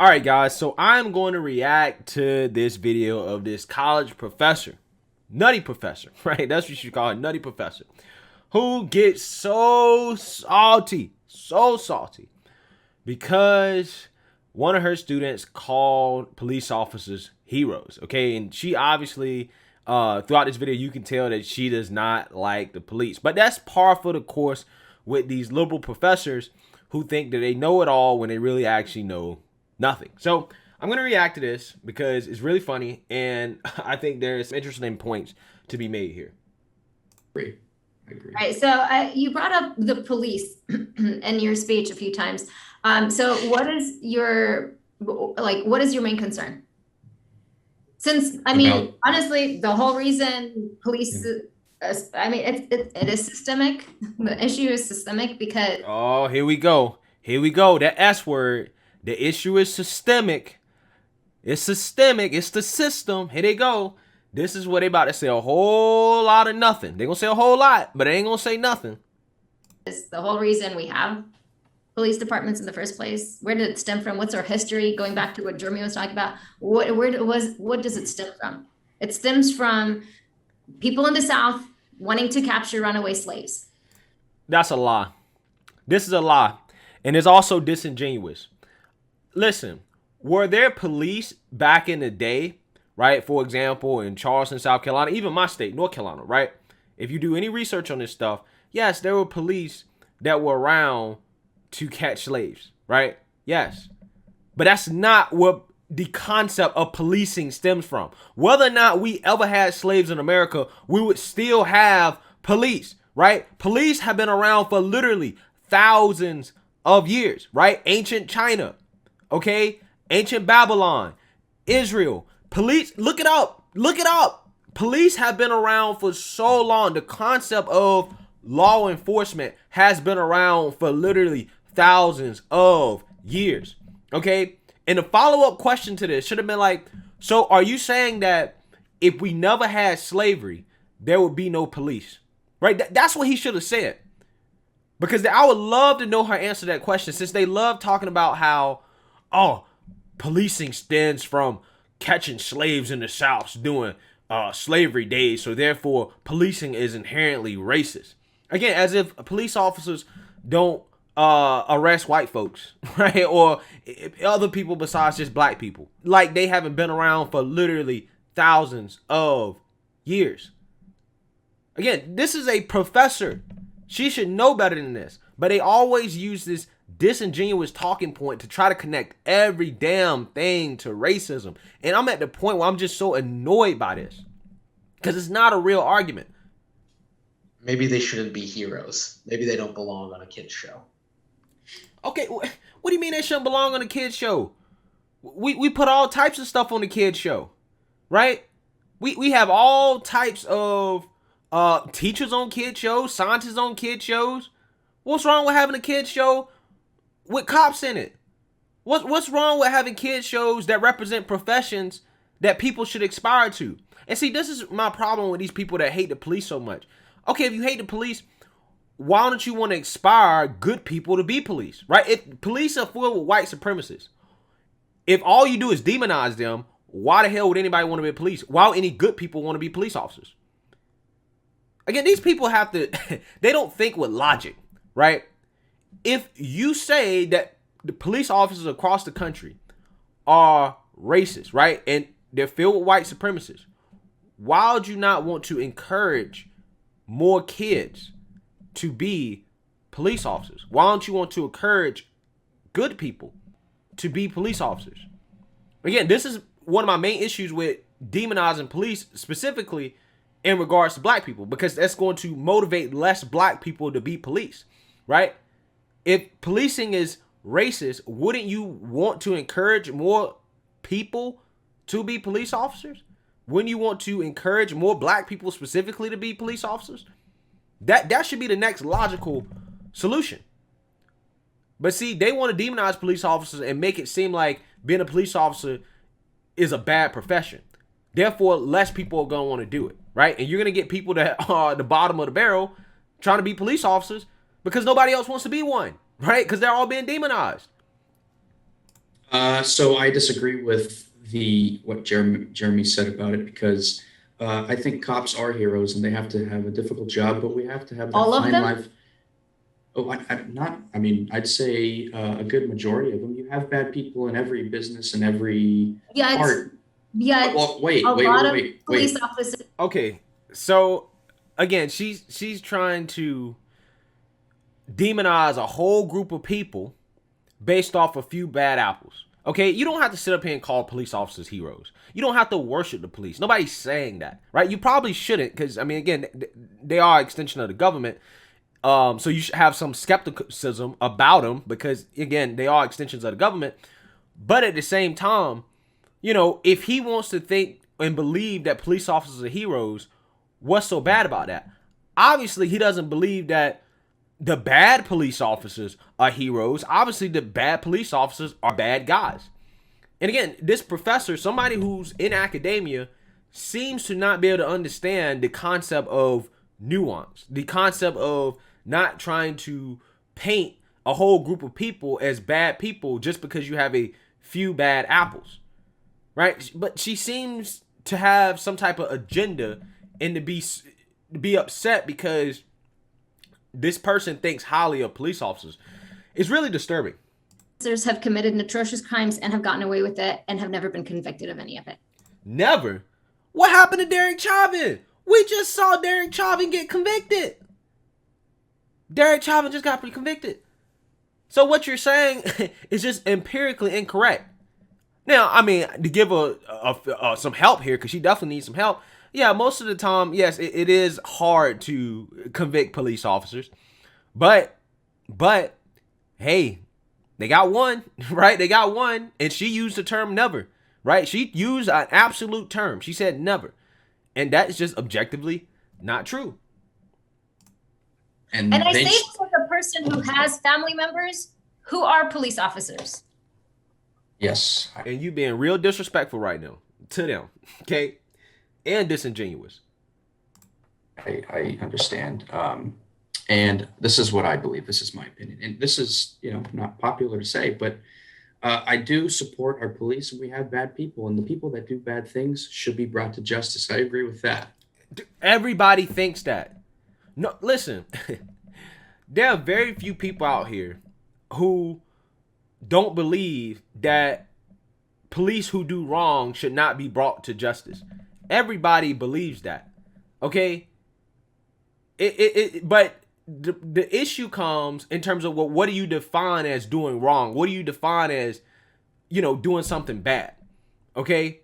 All right, guys, so I'm going to react to this video of this college professor, Nutty professor, right? That's what you should call it, Nutty professor, who gets so salty because one of her students called police officers heroes, okay? And she obviously, throughout this video, you can tell that she does not like the police. But that's par for the course with these liberal professors who think that they know it all when they really actually know nothing. So I'm going to react to this because it's really funny, and I think there's some interesting points to be made here. Agree. I agree. Right. So you brought up the police in your speech a few times. So what is your main concern? Since, I mean, honestly, the whole reason police, I mean, it is systemic. The issue is systemic because... Oh, here we go. Here we go. That S word. The issue is systemic. It's systemic. It's the system. Here they go. This is what they about to say a whole lot of nothing. They're going to say a whole lot, but they ain't going to say nothing. It's the whole reason we have police departments in the first place. Where did it stem from? What's our history? Going back to what Jeremy was talking about, what does it stem from? It stems from people in the South wanting to capture runaway slaves. That's a lie. This is a lie. And it's also disingenuous. Listen, were there police back in the day, right? For example, in Charleston, South Carolina, even my state, North Carolina, right? If you do any research on this stuff, yes, there were police that were around to catch slaves, right? Yes. But that's not what the concept of policing stems from. Whether or not we ever had slaves in America, we would still have police, right? Police have been around for literally thousands of years, right? Ancient China, okay? Ancient Babylon, Israel. Police, look it up. Look it up. Police have been around for so long. The concept of law enforcement has been around for literally thousands of years, okay? And the follow-up question to this should have been like, so are you saying that if we never had slavery, there would be no police, right? That's what he should have said. Because I would love to know her answer to that question, since they love talking about how, oh, policing stems from catching slaves in the South during slavery days, so therefore policing is inherently racist. Again, as if police officers don't arrest white folks, right? Or other people besides just black people. Like they haven't been around for literally thousands of years. Again, this is a professor. She should know better than this. But they always use this disingenuous talking point to try to connect every damn thing to racism. And I'm at the point where I'm just so annoyed by this. Because it's not a real argument. Maybe they shouldn't be heroes. Maybe they don't belong on a kid's show. Okay, what do you mean they shouldn't belong on a kid's show? We put all types of stuff on the kid's show, right? We have all types of teachers on kid shows, scientists on kid shows. What's wrong with having a kid show with cops in it? What's wrong with having kid shows that represent professions that people should aspire to? And see, this is my problem with these people that hate the police so much. Okay, if you hate the police, why don't you want to inspire good people to be police, right? If police are filled with white supremacists, if all you do is demonize them, why the hell would anybody want to be police? Why would any good people want to be police officers? Again, these people have to, they don't think with logic, right? If you say that the police officers across the country are racist, right? And they're filled with white supremacists, why would you not want to encourage more kids to be police officers? Why don't you want to encourage good people to be police officers? Again, this is one of my main issues with demonizing police, specifically in regards to black people, because that's going to motivate less black people to be police, right? If policing is racist, wouldn't you want to encourage more people to be police officers? Wouldn't you want to encourage more black people specifically to be police officers? That should be the next logical solution. But see, they want to demonize police officers and make it seem like being a police officer is a bad profession. Therefore, less people are going to want to do it, right? And you're going to get people that are at the bottom of the barrel trying to be police officers because nobody else wants to be one, right? Because they're all being demonized. So I disagree with what Jeremy said about it because I think cops are heroes and they have to have a difficult job, but we have to have that All of fine them? life. Oh, I'm not. I mean, I'd say a good majority of them. You have bad people in every business and every Yet, part. yet Well, a wait, wait, lot wait, of wait, police wait. officers. Okay, so again, she's trying to demonize a whole group of people based off a few bad apples. Okay, you don't have to sit up here and call police officers heroes. You don't have to worship the police. Nobody's saying that, right? You probably shouldn't, because I mean, again, they are an extension of the government. So you should have some skepticism about them because, again, they are extensions of the government. But at the same time, if he wants to think and believe that police officers are heroes, what's so bad about that? Obviously, he doesn't believe that the bad police officers are heroes. Obviously, the bad police officers are bad guys. And again, this professor, somebody who's in academia, seems to not be able to understand the concept of nuance, the concept of not trying to paint a whole group of people as bad people just because you have a few bad apples, right? But she seems to have some type of agenda and to be upset because this person thinks highly of police officers. It's really disturbing. Have committed atrocious crimes and have gotten away with it and have never been convicted of any of it. Never? What happened to Derek Chauvin? We just saw Derek Chauvin get convicted. Derek Chauvin just got convicted. So what you're saying is just empirically incorrect. Now, I mean, to give some help here, because she definitely needs some help. Yeah, most of the time, yes, it is hard to convict police officers. But, hey, they got one, right? They got one. And she used the term never, right? She used an absolute term. She said never. And that is just objectively not true. And I say this as a person who has family members who are police officers. Yes. And you being real disrespectful right now to them, okay? And disingenuous. I understand. And this is what I believe. This is my opinion. And this is, not popular to say, but I do support our police, and we have bad people, and the people that do bad things should be brought to justice. I agree with that. Everybody thinks that. No, listen, there are very few people out here who don't believe that police who do wrong should not be brought to justice. Everybody believes that. Okay? But the issue comes in terms of what do you define as doing wrong? What do you define as, doing something bad? Okay?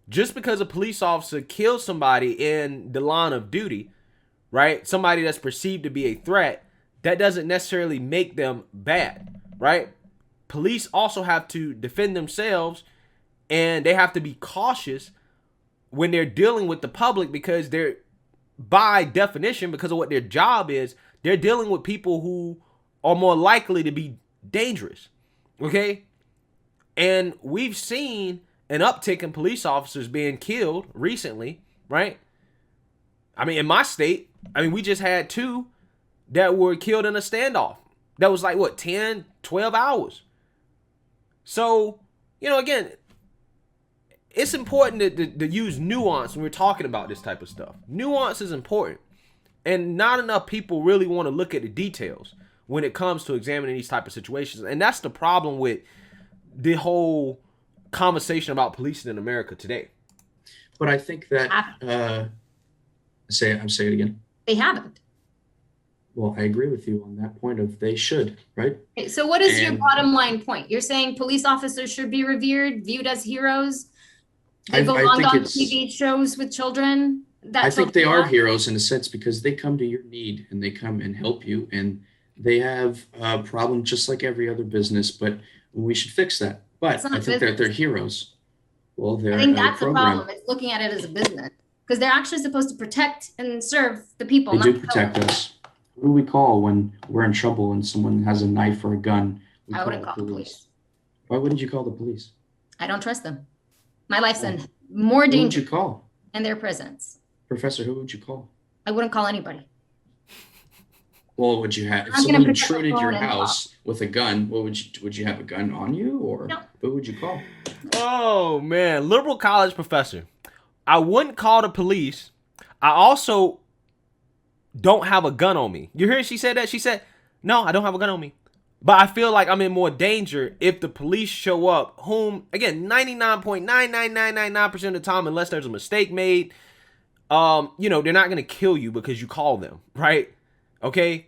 Just because a police officer kills somebody in the line of duty, right? Somebody that's perceived to be a threat, that doesn't necessarily make them bad, right? Police also have to defend themselves, and they have to be cautious when they're dealing with the public because they're, by definition, because of what their job is, they're dealing with people who are more likely to be dangerous, okay? And we've seen an uptick in police officers being killed recently, right? I mean, in my state, we just had 2 that were killed in a standoff. That was like, 10, 12 hours. So, again, it's important to use nuance when we're talking about this type of stuff. Nuance is important. And not enough people really want to look at the details when it comes to examining these type of situations. And that's the problem with the whole conversation about policing in America today. But I think that say it again. They haven't. Well, I agree with you on that point of they should, right? Okay, so what is your bottom line point? You're saying police officers should be revered, viewed as heroes. They belong on TV shows with children. I think they are heroes in a sense because they come to your need and they come and help you, and they have a problem just like every other business, but we should fix that. But I think that they're heroes. Well, I think that's the problem. It's looking at it as a business because they're actually supposed to protect and serve the people. They do protect us. Who do we call when we're in trouble and someone has a knife or a gun? I wouldn't call the police. Why wouldn't you call the police? I don't trust them. My life's in more danger. Who would you call? In their presence. Professor, who would you call? I wouldn't call anybody. Well, would you have if I'm gonna someone protect the intruded your phone and house with a gun? What would you have a gun on you, or No. who would you call? Oh man, liberal college professor. I wouldn't call the police. I also don't have a gun on me. You hear she said that? She said, no, I don't have a gun on me. But I feel like I'm in more danger if the police show up, whom, again, 99.99999% of the time, unless there's a mistake made, you know, they're not going to kill you because you call them, right? Okay?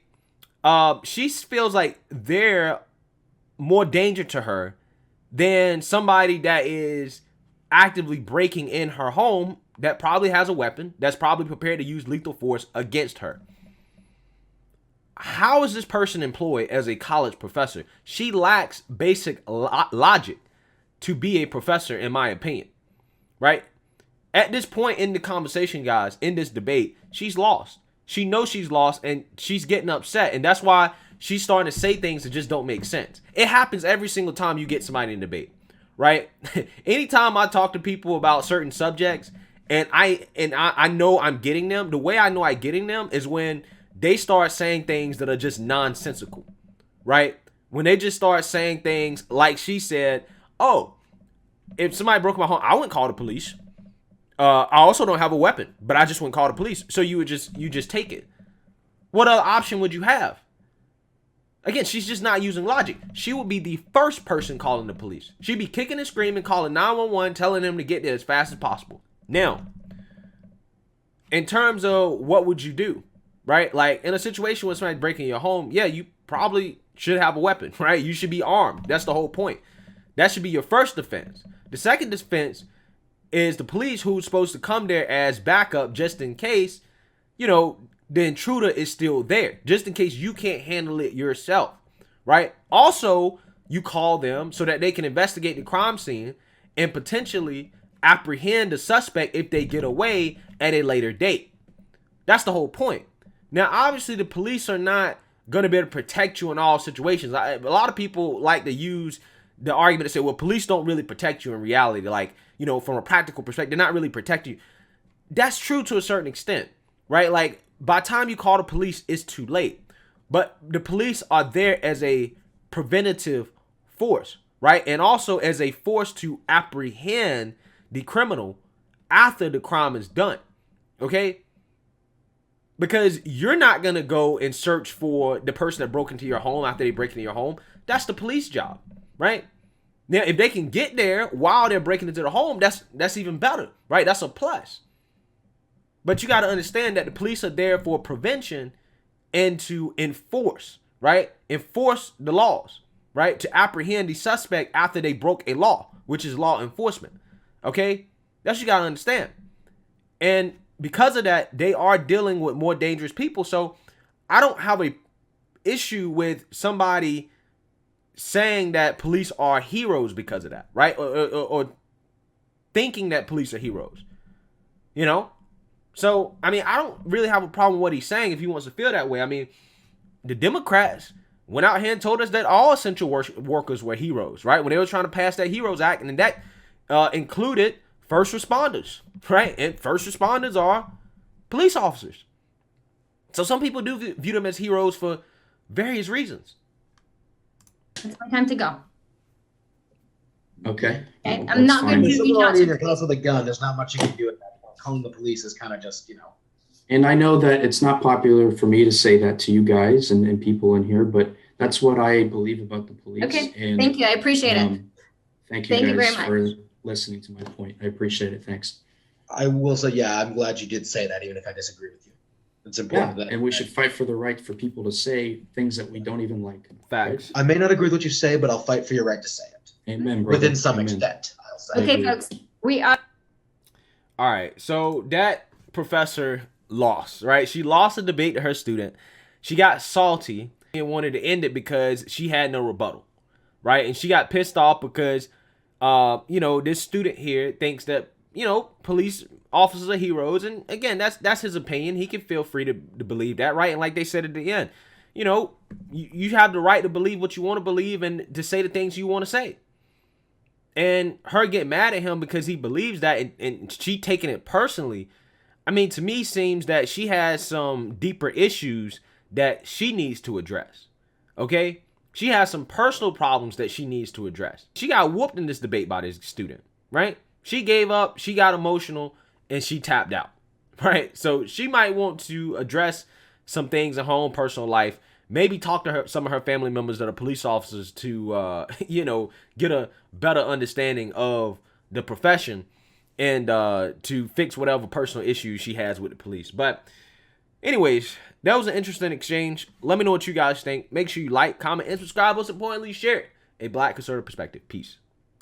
She feels like they're more danger to her than somebody that is actively breaking in her home that probably has a weapon, that's probably prepared to use lethal force against her. How is this person employed as a college professor? She lacks basic logic to be a professor, in my opinion, right? At this point in the conversation, guys, in this debate, she's lost. She knows she's lost, and she's getting upset, and that's why she's starting to say things that just don't make sense. It happens every single time you get somebody in debate, right? Anytime I talk to people about certain subjects, and I know I'm getting them, the way I know I'm getting them is when they start saying things that are just nonsensical, right? When they just start saying things like she said, oh, if somebody broke my home, I wouldn't call the police. I also don't have a weapon, but I just wouldn't call the police. So you just take it. What other option would you have? Again, she's just not using logic. She would be the first person calling the police. She'd be kicking and screaming, calling 911, telling them to get there as fast as possible. Now, in terms of what would you do, right? Like in a situation where somebody's breaking your home, yeah, you probably should have a weapon, right? You should be armed. That's the whole point. That should be your first defense. The second defense is the police who's supposed to come there as backup just in case, you know, the intruder is still there, just in case you can't handle it yourself, right? Also, you call them so that they can investigate the crime scene and potentially apprehend the suspect if they get away at a later date. That's the whole point. Now, obviously, the police are not going to be able to protect you in all situations. A lot of people like to use the argument to say, well, police don't really protect you in reality. Like, you know, from a practical perspective, they're not really protecting you. That's true to a certain extent, right? Like, by the time you call the police, it's too late. But the police are there as a preventative force, right? And also as a force to apprehend the criminal after the crime is done, okay? Because you're not going to go and search for the person that broke into your home after they break into your home. That's the police job, right? Now, if they can get there while they're breaking into the home, that's even better, right? That's a plus. But you got to understand that the police are there for prevention and to enforce, right? Enforce the laws, right? To apprehend the suspect after they broke a law, which is law enforcement, okay? That's what you got to understand. And because of that, they are dealing with more dangerous people. So I don't have a issue with somebody saying that police are heroes because of that, right? Or thinking that police are heroes, you know? So, I mean, I don't really have a problem with what he's saying if he wants to feel that way. I mean, the Democrats went out here and told us that all essential workers were heroes, right? When they were trying to pass that HEROES Act, and that included first responders, right? And first responders are police officers. So some people do view them as heroes for various reasons. It's my time to go. Okay. Okay, Well, I'm not that's fine. going to If reach someone out already in to. your house with a gun, there's not much you can do at that point. Calling the police is kind of just, And I know that it's not popular for me to say that to you guys and people in here, but that's what I believe about the police. Okay, And, thank you. I appreciate it. Thank you Thank you guys very for listening to my point. I appreciate it. Thanks. I will say, yeah, I'm glad you did say that, even if I disagree with you. It's Yeah, important that. and we should fight for the right for people to say things that we don't even like. Facts. I may not agree with what you say, but I'll fight for your right to say it. Amen, brother. Within some Amen. extent, I'll say. Okay, agree. folks, we are. All right, so that professor lost, right? She lost the debate to her student. She got salty and wanted to end it because she had no rebuttal, right? And she got pissed off because, you know, this student here thinks that, you know, police officers are heroes. And again, that's his opinion. He can feel free to believe that, right? And like they said at the end, you know, you have the right to believe what you want to believe and to say the things you want to say. And her get mad at him because he believes that and she taking it personally, I mean, to me seems that she has some deeper issues that she needs to address. Okay? She has some personal problems that she needs to address. She got whooped in this debate by this student, right? She gave up, she got emotional, and she tapped out, right? So she might want to address some things in her own personal life, maybe talk to some of her family members that are police officers to, get a better understanding of the profession and to fix whatever personal issues she has with the police. But anyways, that was an interesting exchange. Let me know what you guys think. Make sure you like, comment, and subscribe. Most importantly, share it. A Black conservative perspective. Peace.